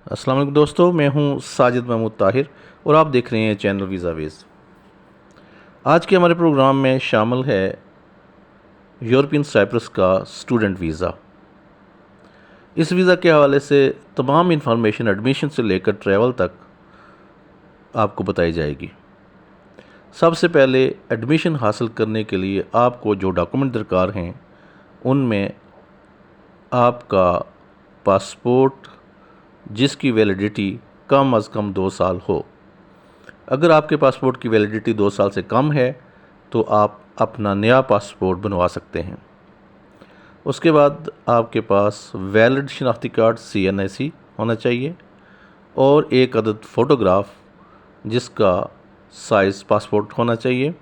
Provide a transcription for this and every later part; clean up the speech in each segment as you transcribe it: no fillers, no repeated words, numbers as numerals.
अस्सलाम वालेकुम दोस्तों, मैं हूं साजिद महमूद ताहिर और आप देख रहे हैं चैनल वीज़ावेज़। आज के हमारे प्रोग्राम में शामिल है यूरोपियन साइप्रस का स्टूडेंट वीज़ा। इस वीज़ा के हवाले से तमाम इन्फॉर्मेशन एडमिशन से लेकर ट्रैवल तक आपको बताई जाएगी। सबसे पहले एडमिशन हासिल करने के लिए आपको जो डॉक्यूमेंट दरकार हैं उनमें आपका पासपोर्ट जिसकी वैलिडिटी कम अज़ कम 2 साल हो। अगर आपके पासपोर्ट की वैलिडिटी 2 साल से कम है तो आप अपना नया पासपोर्ट बनवा सकते हैं। उसके बाद आपके पास वैलिड शनाख्ती कार्ड CNIC होना चाहिए और एक अदद फ़ोटोग्राफ जिसका साइज़ पासपोर्ट होना चाहिए।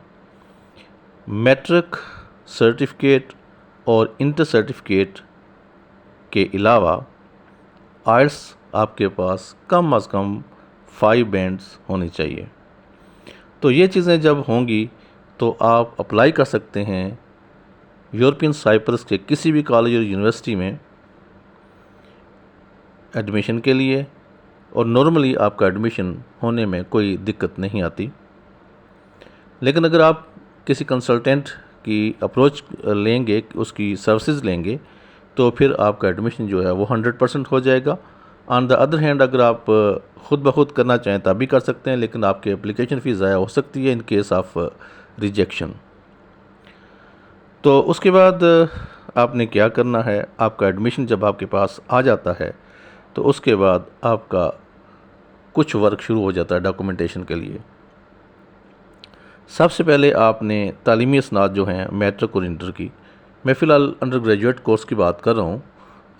मैट्रिक सर्टिफिकेट और इंटर सर्टिफिकेट के अलावा आइल्स आपके पास कम अज़ कम 5 बैंड्स होनी चाहिए। तो ये चीज़ें जब होंगी तो आप अप्लाई कर सकते हैं यूरोपियन साइप्रस के किसी भी कॉलेज और यूनिवर्सिटी में एडमिशन के लिए, और नॉर्मली आपका एडमिशन होने में कोई दिक्कत नहीं आती। लेकिन अगर आप किसी कंसल्टेंट की अप्रोच लेंगे, उसकी सर्विसेज लेंगे, तो फिर आपका एडमिशन जो है वो 100% हो जाएगा। ऑन द अदर हैंड अगर आप ख़ुद ब खुद करना चाहें तब भी कर सकते हैं, लेकिन आपकी एप्लीकेशन फ़ीस ज़ाया हो सकती है इन केस ऑफ रिजेक्शन। तो उसके बाद आपने क्या करना है, आपका एडमिशन जब आपके पास आ जाता है तो उसके बाद आपका कुछ वर्क शुरू हो जाता है डॉक्यूमेंटेशन के लिए। सबसे पहले आपने तालीमी इसनाद जो हैं मैट्रिक और इंटर की, मैं फ़िलहाल अंडर ग्रेजुएट कोर्स की बात कर रहा हूँ।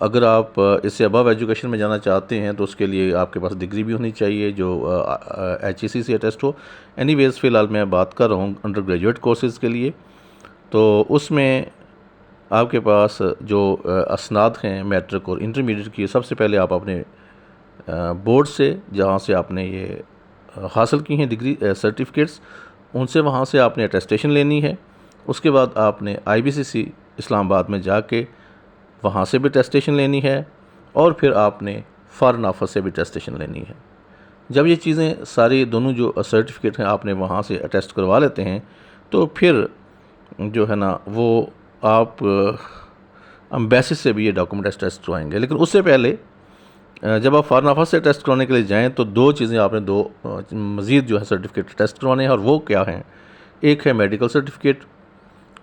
अगर आप इससे अबव एजुकेशन में जाना चाहते हैं तो उसके लिए आपके पास डिग्री भी होनी चाहिए जो HEC से अटेस्ट हो। एनीवेज़ फ़िलहाल मैं बात कर रहा हूँ अंडर ग्रेजुएट कोर्सेज़ के लिए। तो उसमें आपके पास जो असनाद हैं मैट्रिक और इंटरमीडिएट की, सबसे पहले आप अपने बोर्ड से जहाँ से आपने ये हासिल की हैं डिग्री सर्टिफिकेट्स, उनसे वहाँ से आपने अटेस्टेशन लेनी है। उसके बाद आपने IBCC इस्लामाबाद में जाके वहाँ से भी अटेस्टेशन लेनी है और फिर आपने फ़ॉरेन ऑफिस से भी अटेस्टेशन लेनी है। जब ये चीज़ें सारी दोनों जो सर्टिफिकेट हैं आपने वहाँ से अटेस्ट करवा लेते हैं तो फिर जो है ना वो आप एम्बेसी से भी ये डॉक्यूमेंट टेस्ट करवाएंगे। लेकिन उससे पहले जब आप फ़ॉरेन ऑफिस से टेस्ट करवाने के लिए जाएं तो दो चीज़ें आपने मज़ीद जो है सर्टिफिकेट टेस्ट करवाने हैं, और वो क्या हैं। एक है मेडिकल सर्टिफिकेट।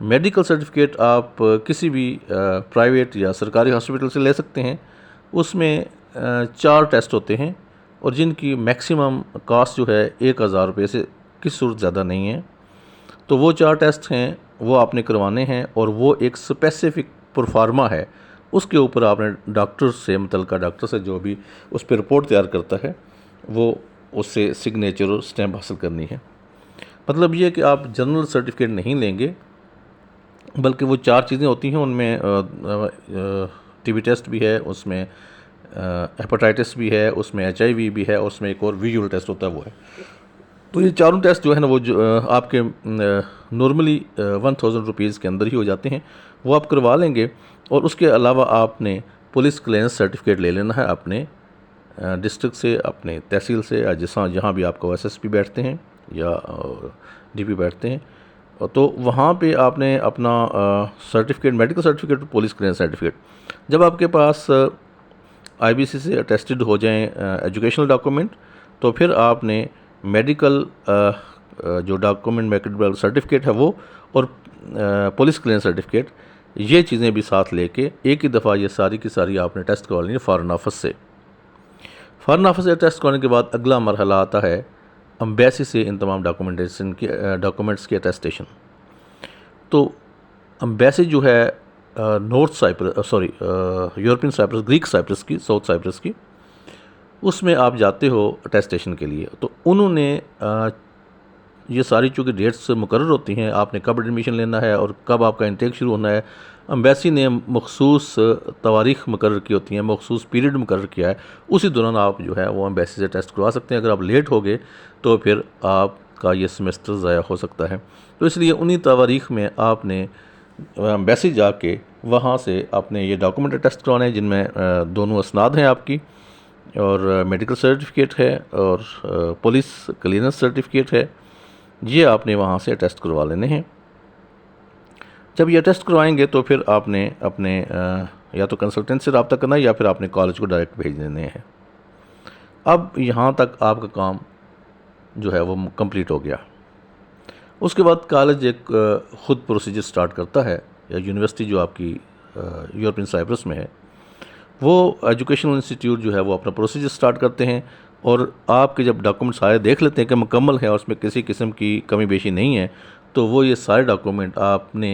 मेडिकल सर्टिफिकेट आप किसी भी प्राइवेट या सरकारी हॉस्पिटल से ले सकते हैं। उसमें 4 टेस्ट होते हैं और जिनकी मैक्सिमम कॉस्ट जो है 1000 रुपये से किसी सूरत ज़्यादा नहीं है। तो वो 4 टेस्ट हैं वो आपने करवाने हैं, और वो एक स्पेसिफ़िक प्रोफार्मा है, उसके ऊपर आपने डॉक्टर से, मुतल्लिका डॉक्टर से जो भी उस पर रिपोर्ट तैयार करता है वो उससे सिग्नेचर और स्टैम्प हासिल करनी है। मतलब ये कि आप जनरल सर्टिफिकेट नहीं लेंगे, बल्कि वो 4 चीज़ें होती हैं। उनमें TB टेस्ट भी है, उसमें हेपेटाइटिस भी है, उसमें HIV भी है, उसमें एक और विजुअल टेस्ट होता है वो है। तो ये चारों टेस्ट जो है ना वो जो आपके नॉर्मली 1000 रुपीज़ के अंदर ही हो जाते हैं, वो आप करवा लेंगे। और उसके अलावा आपने पुलिस क्लियरेंस सर्टिफिकेट ले लेना है अपने डिस्ट्रिक्ट से, अपने तहसील से, या जहाँ भी आपका SSP बैठते हैं या DP बैठते हैं। तो वहाँ पे आपने अपना certificate, medical certificate, police clearance certificate, जब आपके पास IBC से अटेस्टेड हो जाएं एजुकेशनल डॉक्यूमेंट, तो फिर आपने मेडिकल जो डॉक्यूमेंट मेडिकल सर्टिफिकेट है वो और पुलिस क्लियरेंस सर्टिफिकेट, ये चीज़ें भी साथ लेके एक ही दफ़ा ये सारी की सारी आपने टेस्ट करवा लेनी है फ़ॉरेन ऑफिस से। फ़ॉरेन ऑफिस से टेस्ट करवाने के बाद अगला मरहला आता है एम्बेसी से इन तमाम डॉक्यूमेंट्स की अटेस्टेशन। तो एम्बेसी जो है यूरोपियन साइप्रस, ग्रीक साइप्रस की, साउथ साइप्रस की, उसमें आप जाते हो अटेस्टेशन के लिए। तो उन्होंने ये सारी चूँकि डेट्स मुकर्रर होती हैं, आपने कब एडमिशन लेना है और कब आपका इंटेक शुरू होना है, एम्बेसी ने मखसूस तवारीख़ मुकर्रर की होती हैं, मखसूस पीरियड मुकर्रर किया है, उसी दौरान आप जो है वो एम्बेसी से टेस्ट करवा सकते हैं। अगर आप लेट हो गए तो फिर आपका ये सेमेस्टर ज़ाया हो सकता है। तो इसलिए उन्हीं तवारीख़ में आपने एम्बेसी जाके वहाँ से अपने ये डॉक्यूमेंट टेस्ट करवाने हैं जिनमें दोनों असनाद हैं आपकी, और मेडिकल सर्टिफिकेट है और पुलिस क्लीयरेंस सर्टिफिकेट है, ये आपने वहाँ से अटेस्ट करवा लेने हैं। जब ये अटेस्ट करवाएंगे तो फिर आपने अपने या तो कंसल्टेंट से रब्ता करना है या फिर आपने कॉलेज को डायरेक्ट भेज देने हैं। अब यहाँ तक आपका काम जो है वो कंप्लीट हो गया। उसके बाद कॉलेज एक ख़ुद प्रोसीजर स्टार्ट करता है, या यूनिवर्सिटी जो आपकी यूरोपियन साइप्रस में है, वो एजुकेशनल इंस्टीट्यूट जो है वो अपना प्रोसीजर स्टार्ट करते हैं और आपके जब डॉक्यूमेंट सारे देख लेते हैं कि मुकम्मल है और उसमें किसी किस्म की कमी बेशी नहीं है, तो वो ये सारे डॉक्यूमेंट आपने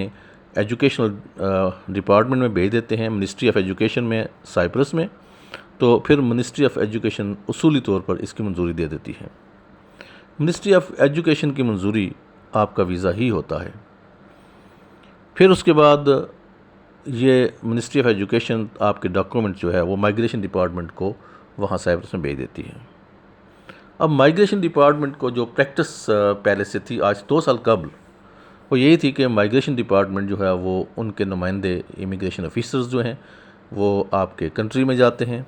एजुकेशनल डिपार्टमेंट में भेज देते हैं, मिनिस्ट्री ऑफ एजुकेशन में साइप्रस में। तो फिर मिनिस्ट्री ऑफ एजुकेशन उसूली तौर पर इसकी मंजूरी दे देती है। मिनिस्ट्री ऑफ एजुकेशन की मंजूरी आपका वीज़ा ही होता है। फिर उसके बाद ये मिनिस्ट्री ऑफ एजुकेशन आपके डॉक्यूमेंट जो है वो माइग्रेशन डिपार्टमेंट को वहाँ साइप्रस में भेज देती है। अब माइग्रेशन डिपार्टमेंट को जो प्रैक्टिस पहले से थी आज 2 साल कबल, वो यही थी कि माइग्रेशन डिपार्टमेंट जो है वो उनके नुमाइंदे इमिग्रेशन ऑफिसर्स जो हैं वो आपके कंट्री में जाते हैं,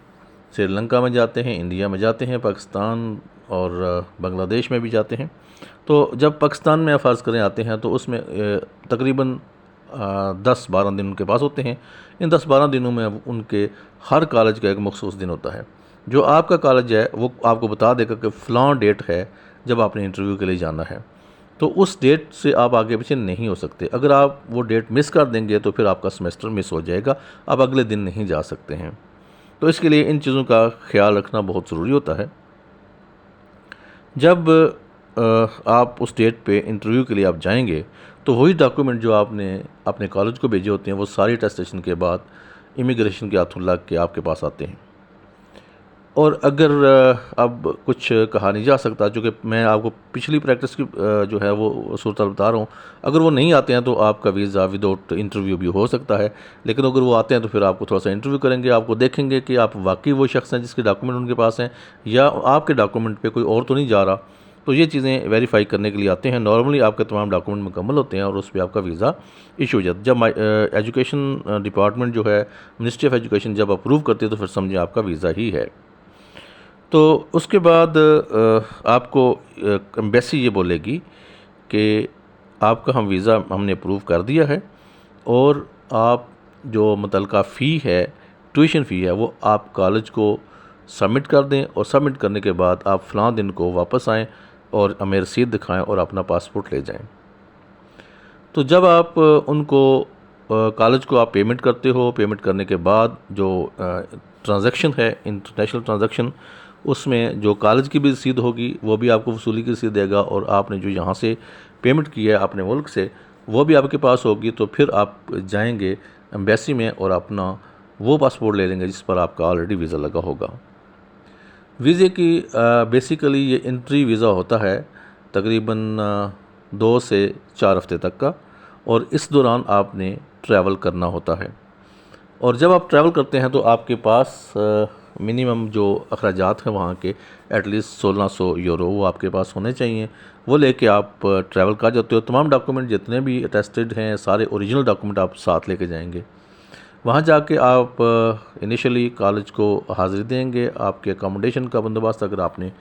श्रीलंका में जाते हैं, इंडिया में जाते हैं, पाकिस्तान और बांग्लादेश में भी जाते हैं। तो जब पाकिस्तान में फ़र्ज़ करें आते हैं तो उसमें तकरीबन 10-12 दिन उनके पास होते हैं। इन 10-12 दिनों में उनके हर कॉलेज का एक मखसूस दिन होता है। जो आपका कॉलेज है वो आपको बता देगा कि फ़लाँ डेट है जब आपने इंटरव्यू के लिए जाना है, तो उस डेट से आप आगे पीछे नहीं हो सकते। अगर आप वो डेट मिस कर देंगे तो फिर आपका सेमेस्टर मिस हो जाएगा, आप अगले दिन नहीं जा सकते हैं। तो इसके लिए इन चीज़ों का ख्याल रखना बहुत ज़रूरी होता है। जब आप उस डेट पे इंटरव्यू के लिए आप जाएंगे तो वही डॉक्यूमेंट जो आपने अपने कॉलेज को भेजे होते हैं वो सारी अटेस्टेशन के बाद इमिग्रेशन के हाथों लग के आपके पास आते हैं। और अगर अब कुछ कहा नहीं जा सकता, चूँकि मैं आपको पिछली प्रैक्टिस की जो है वो सूरत बता रहा हूँ, अगर वो नहीं आते हैं तो आपका वीज़ा विदाउट इंटरव्यू भी हो सकता है। लेकिन अगर वो आते हैं तो फिर आपको थोड़ा सा इंटरव्यू करेंगे, आपको देखेंगे कि आप वाकई वो शख्स हैं जिसके डॉक्यूमेंट उनके पास हैं या आपके डॉक्यूमेंट पे कोई और तो नहीं जा रहा। तो ये चीज़ें वेरीफाई करने के लिए आते हैं। नॉर्मली आपके तमाम डॉक्यूमेंट मुकम्मल होते हैं और उस पर आपका वीज़ा इशू हो जाता है। जब एजुकेशन डिपार्टमेंट जो है मिनिस्ट्री ऑफ एजुकेशन जब अप्रूव करती है तो फिर समझिए आपका वीज़ा ही है। तो उसके बाद आपको एम्बेसी ये बोलेगी कि आपका हम वीज़ा हमने अप्रूव कर दिया है और आप जो मुतल्लिका फ़ी है, ट्यूशन फ़ी है, वो आप कॉलेज को सबमिट कर दें और सबमिट करने के बाद आप फ़लाँ दिन को वापस आएँ और हमें रसीद दिखाएं और अपना पासपोर्ट ले जाएं। तो जब आप उनको कॉलेज को आप पेमेंट करते हो, पेमेंट करने के बाद जो ट्रांजैक्शन है इंटरनेशनल ट्रांजैक्शन, उसमें जो कॉलेज की भी रसीद होगी वो भी आपको वसूली की रसीद देगा और आपने जो यहाँ से पेमेंट की है अपने मुल्क से वो भी आपके पास होगी। तो फिर आप जाएंगे एम्बेसी में और अपना वो पासपोर्ट ले लेंगे जिस पर आपका ऑलरेडी वीज़ा लगा होगा। वीज़े की बेसिकली ये एंट्री वीज़ा होता है तकरीबन 2 से 4 हफ़्ते तक का, और इस दौरान आपने ट्रैवल करना होता है। और जब आप ट्रैवल करते हैं तो आपके पास मिनिमम जो अखराजात हैं वहाँ के एटलीस्ट 1600 यूरो वो आपके पास होने चाहिए। वो लेके आप ट्रैवल कर जाते हो। तमाम डॉक्यूमेंट जितने भी अटेस्टेड हैं सारे ओरिजिनल डॉक्यूमेंट आप साथ लेके जाएंगे। वहाँ जाके आप इनिशियली कॉलेज को हाज़िरी देंगे। आपके अकोमोडेशन का बंदोबस्त अगर आपने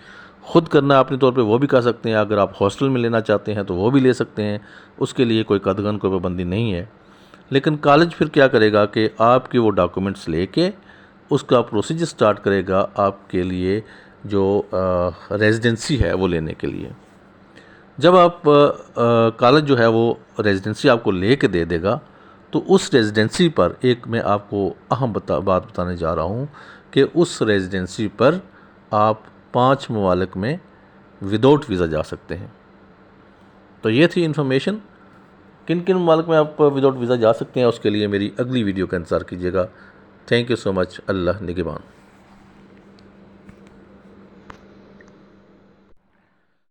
ख़ुद करना है अपने तौर पे वो भी कर सकते हैं। अगर आप हॉस्टल में लेना चाहते हैं तो वो भी ले सकते हैं, उसके लिए कोई कदगन कोई पाबंदी नहीं है। लेकिन कॉलेज फिर क्या करेगा कि आपके वो डॉक्यूमेंट्स लेके उसका प्रोसीजर स्टार्ट करेगा आपके लिए जो रेजिडेंसी है वो लेने के लिए। जब आप कॉलेज जो है वो रेजिडेंसी आपको ले के दे देगा तो उस रेजिडेंसी पर एक मैं आपको अहम बात बताने जा रहा हूँ कि उस रेजिडेंसी पर आप 5 ममालिक में विदाउट वीज़ा जा सकते हैं। तो ये थी इन्फॉर्मेशन किन किन ममालिक में आप विदाउट वीज़ा जा सकते हैं। उसके लिए मेरी अगली वीडियो का इंतज़ार कीजिएगा। Thank you so much. Allah निगहबान।